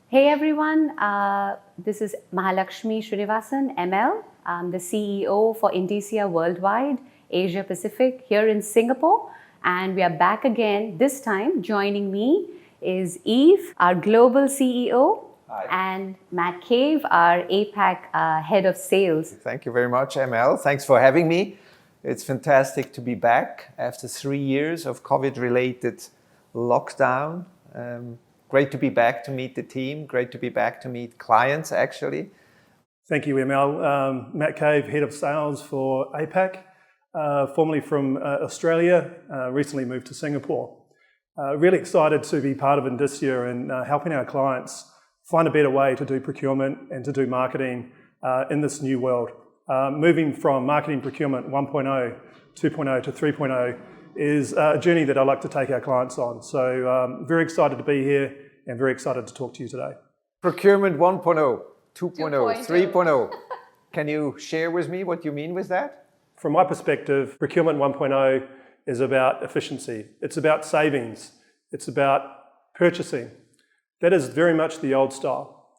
Hey everyone, this is Mahalakshmi Srinivasan, ML. I'm the CEO for Indicia Worldwide, Asia Pacific here in Singapore. And we are back again. This time joining me is Yves, our global CEO. Hi. And Matt Cave, our APAC head of sales. Thank you very much, ML. Thanks for having me. It's fantastic to be back after 3 years of COVID-related lockdown. Great to be back to meet the team. Great to be back to meet clients, actually. Thank you, ML. Matt Cave, Head of Sales for APAC, formerly from Australia, recently moved to Singapore. Really excited to be part of Indicia and helping our clients find a better way to do procurement and to do marketing in this new world. Moving from marketing procurement 1.0, 2.0 to 3.0 is a journey that I'd like to take our clients on. So very excited to be here and very excited to talk to you today. Procurement 1.0, 2.0, 3.0. Can you share with me what you mean with that? From my perspective, Procurement 1.0 is about efficiency. It's about savings. It's about purchasing. That is very much the old style.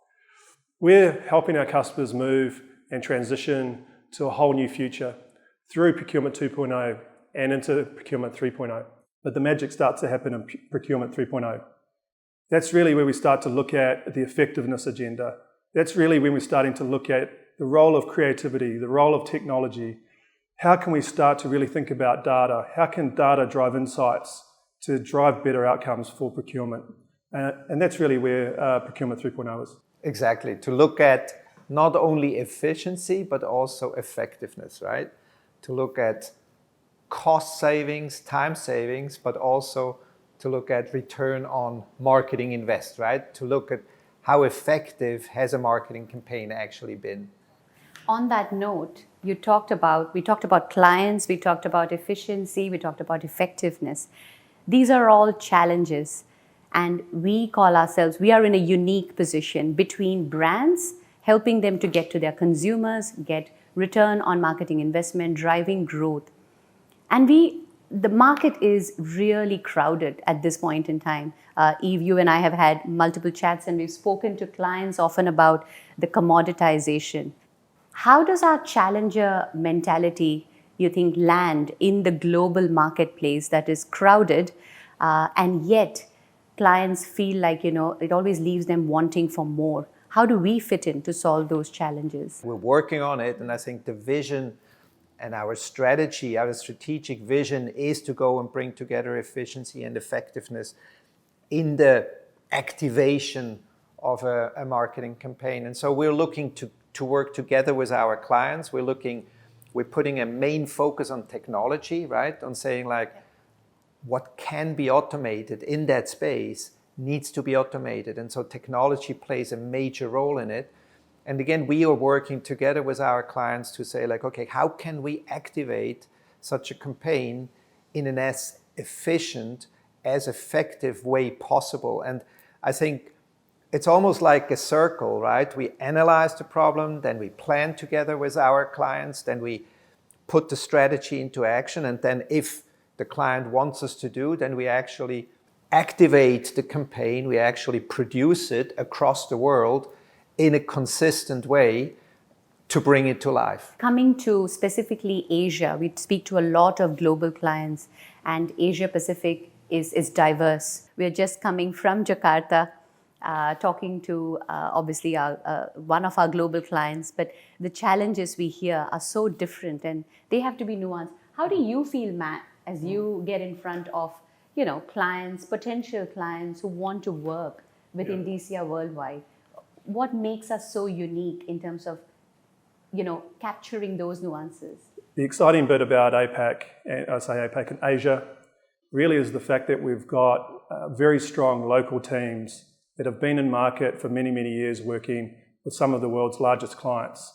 We're helping our customers move and transition to a whole new future through Procurement 2.0 and into Procurement 3.0. But the magic starts to happen in Procurement 3.0. That's really where we start to look at the effectiveness agenda. That's really when we're starting to look at the role of creativity, the role of technology. How can we start to really think about data? How can data drive insights to drive better outcomes for procurement? And that's really where Procurement 3.0 is. Exactly, to look at not only efficiency, but also effectiveness, right? To look at cost savings, time savings, but also to look at return on marketing invest, right? To look at how effective has a marketing campaign actually been. On that note, we talked about clients, we talked about efficiency, we talked about effectiveness. These are all challenges. And we are in a unique position between brands, helping them to get to their consumers, get return on marketing investment, driving growth. And the market is really crowded at this point in time. Yves, you and I have had multiple chats and we've spoken to clients often about the commoditization. How does our challenger mentality, you think, land in the global marketplace that is crowded and yet clients feel like, it always leaves them wanting for more? How do we fit in to solve those challenges? We're working on it, and I think the vision and our strategy, our strategic vision is to go and bring together efficiency and effectiveness in the activation of a marketing campaign. And so we're looking to work together with our clients. We're putting a main focus on technology, right? On saying like, what can be automated in that space needs to be automated. And so technology plays a major role in it. And again, we are working together with our clients to say like, okay, how can we activate such a campaign in an as efficient, as effective way possible? And I think it's almost like a circle, right? We analyze the problem, then we plan together with our clients, then we put the strategy into action. And then if the client wants us to do, then we actually activate the campaign, we actually produce it across the world in a consistent way to bring it to life. Coming to specifically Asia, we speak to a lot of global clients, and Asia Pacific is diverse. We're just coming from Jakarta, talking to obviously one of our global clients, but the challenges we hear are so different and they have to be nuanced. How do you feel, Matt, as you get in front of clients, potential clients who want to work with Indicia Worldwide? What makes us so unique in terms of, capturing those nuances? The exciting bit about APAC, and I say APAC and Asia, really is the fact that we've got very strong local teams that have been in market for many, many years working with some of the world's largest clients.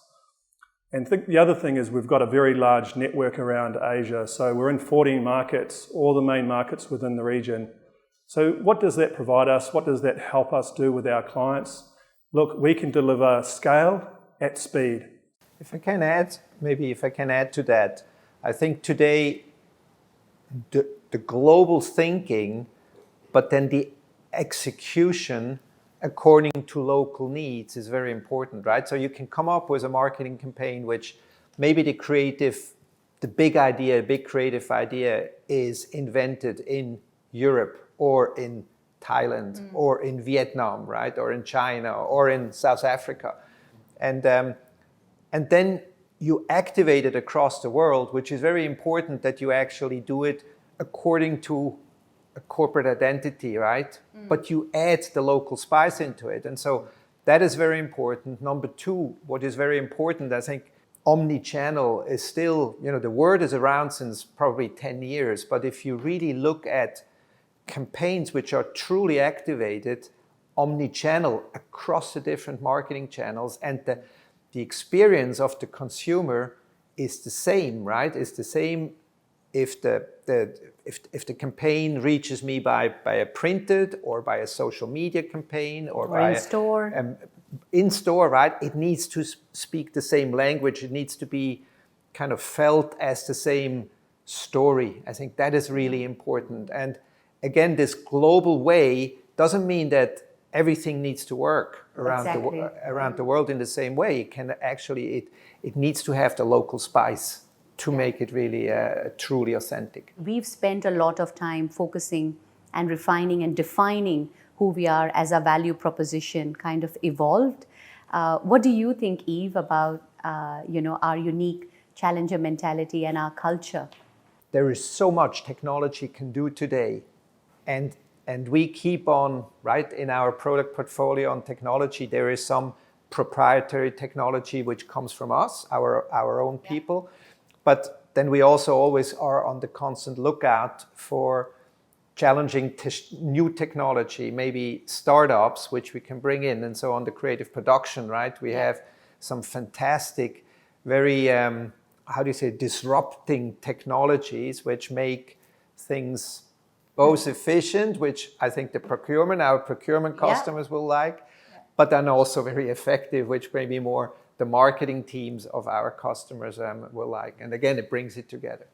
And the other thing is we've got a very large network around Asia. So we're in 14 markets, all the main markets within the region. So what does that provide us? What does that help us do with our clients? Look, we can deliver scale at speed. If I can add to that, I think today the global thinking, but then the execution according to local needs is very important, right? So you can come up with a marketing campaign which maybe the big creative idea is invented in Europe or in Thailand or in Vietnam, right? Or in China or in South Africa. And then you activate it across the world, which is very important that you actually do it according to a corporate identity, right? But you add the local spice into it. And so that is very important. Number two, what is very important, I think, omni-channel is still, the word is around since probably 10 years. But if you really look at campaigns which are truly activated omni-channel across the different marketing channels, and the experience of the consumer is the same, right? It's the same if the campaign reaches me by a printed or by a social media campaign or by in store. In store, right? It needs to speak the same language. It needs to be kind of felt as the same story. I think that is really important. And again, this global way doesn't mean that everything needs to work around the world in the same way. It can actually, it needs to have the local spice to make it really truly authentic. We've spent a lot of time focusing and refining and defining who we are as our value proposition kind of evolved. What do you think, Yves, about our unique challenger mentality and our culture? There is so much technology can do today, and we keep on, right, in our product portfolio on technology. There is some proprietary technology which comes from us, our own people, but then we also always are on the constant lookout for challenging new technology, maybe startups which we can bring in. And so on the creative production, right, we have some fantastic, very, disrupting technologies which make things both efficient, which I think our procurement customers will like, but then also very effective, which maybe more the marketing teams of our customers will like. And again, it brings it together.